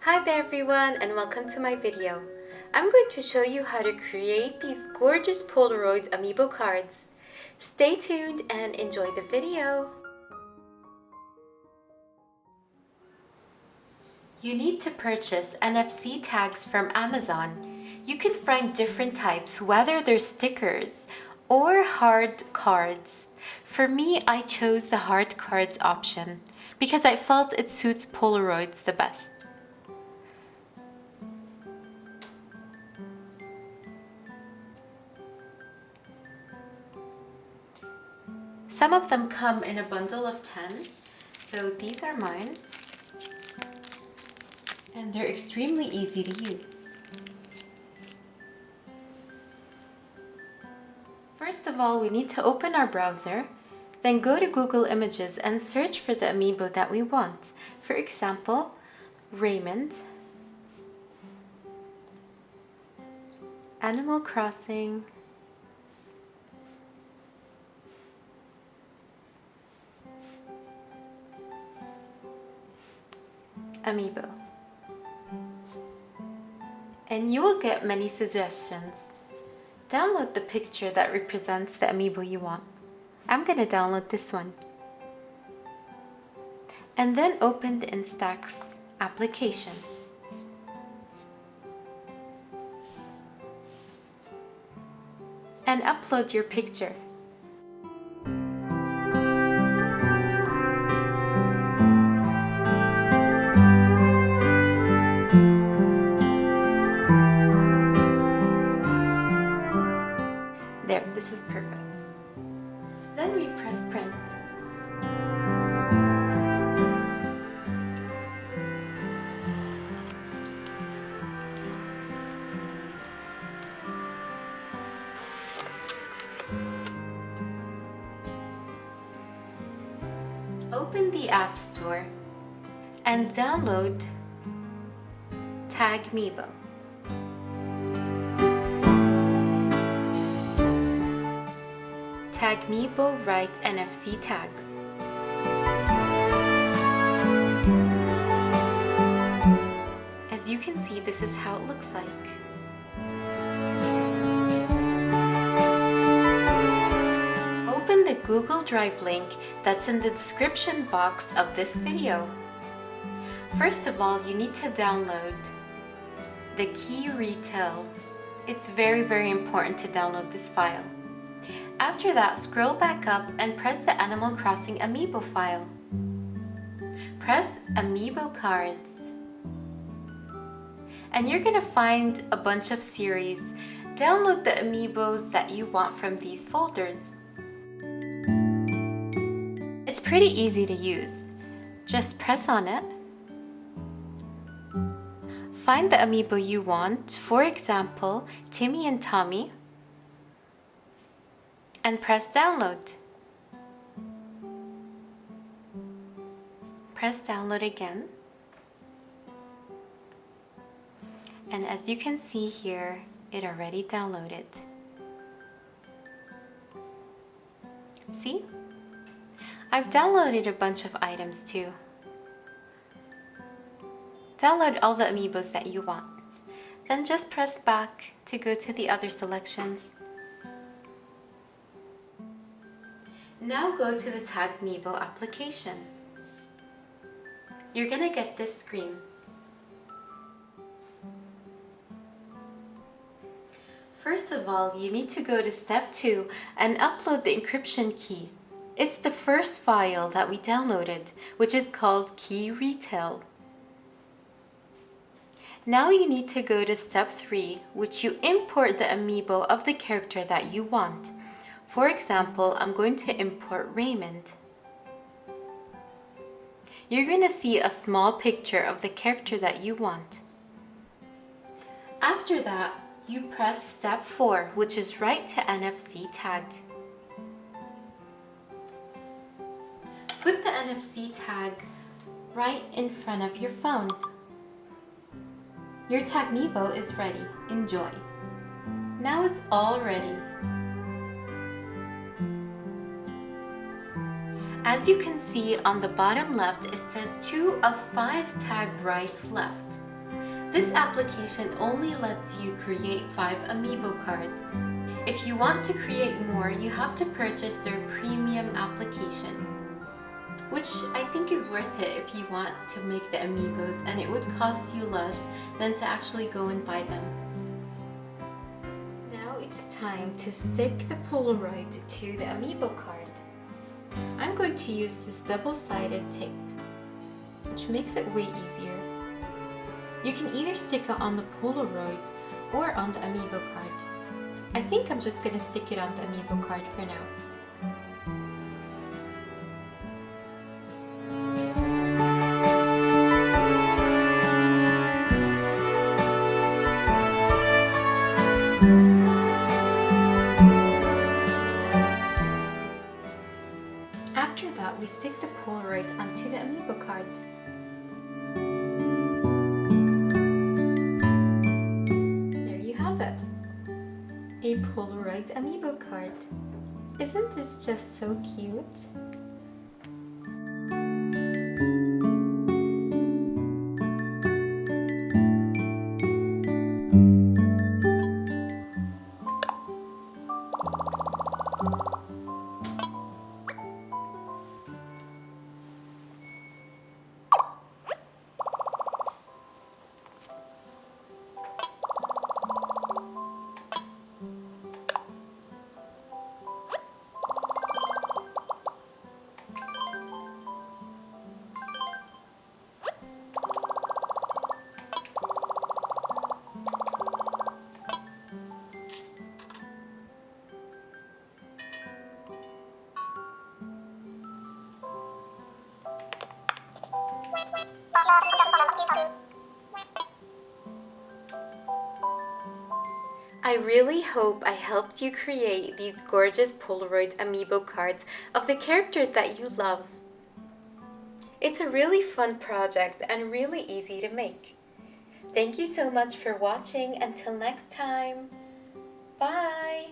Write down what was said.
Hi there everyone and welcome to my video. I'm going to show you how to create these gorgeous Polaroid Amiibo cards. Stay tuned and enjoy the video. You need to purchase NFC tags from Amazon. You can find different types, whether they're stickers or hard cards. For me, I chose the hard cards option because I felt it suits Polaroids the best. Some of them come in a bundle of 10, so these are mine. And they're extremely easy to use. First of all, we need to open our browser, then go to Google Images and search for the Amiibo that we want. For example, Raymond, Animal Crossing, Amiibo. And you will get many suggestions. Download the picture that represents the Amiibo you want. I'm going to download this one. And then open the Instax application. And upload your picture. There, this is perfect. Then we press print. Open the App Store and download Tagmiibo. Tagmiibo write NFC tags. As you can see, this is how it looks like. Open the Google Drive link that's in the description box of this video. First of all, you need to download the key retail. It's very important to download this file. After that, scroll back up and press the Animal Crossing Amiibo file. Press Amiibo Cards. And you're going to find a bunch of series. Download the Amiibos that you want from these folders. It's pretty easy to use. Just press on it. Find the Amiibo you want, for example, Timmy and Tommy, and press download. Press download again. And as you can see here, it already downloaded. See? I've downloaded a bunch of items too. Download all the Amiibos that you want. Then just press back to go to the other selections. Now go to the Tagmiibo application. You're gonna get this screen. First of all, you need to go to step 2 and upload the encryption key. It's the first file that we downloaded, which is called Key Retail. Now you need to go to step 3, which you import the Amiibo of the character that you want. For example, I'm going to import Raymond. You're going to see a small picture of the character that you want. After that, you press step 4, which is write to NFC tag. Put the NFC tag right in front of your phone. Your Tagmiibo is ready. Enjoy. Now it's all ready. As you can see on the bottom left, it says 2 of 5 tag rights left. This application only lets you create 5 Amiibo cards. If you want to create more, you have to purchase their premium application, which I think is worth it if you want to make the Amiibos, and it would cost you less than to actually go and buy them. Now it's time to stick the Polaroid to the Amiibo card. I'm going to use this double-sided tape, which makes it way easier. You can either stick it on the Polaroid or on the Amiibo card. I think I'm just going to stick it on the Amiibo card for now. After that, we stick the Polaroid onto the Amiibo card. A Polaroid Amiibo card. Isn't this just so cute? I really hope I helped you create these gorgeous Polaroid Amiibo cards of the characters that you love. It's a really fun project and really easy to make. Thank you so much for watching. Until next time, bye!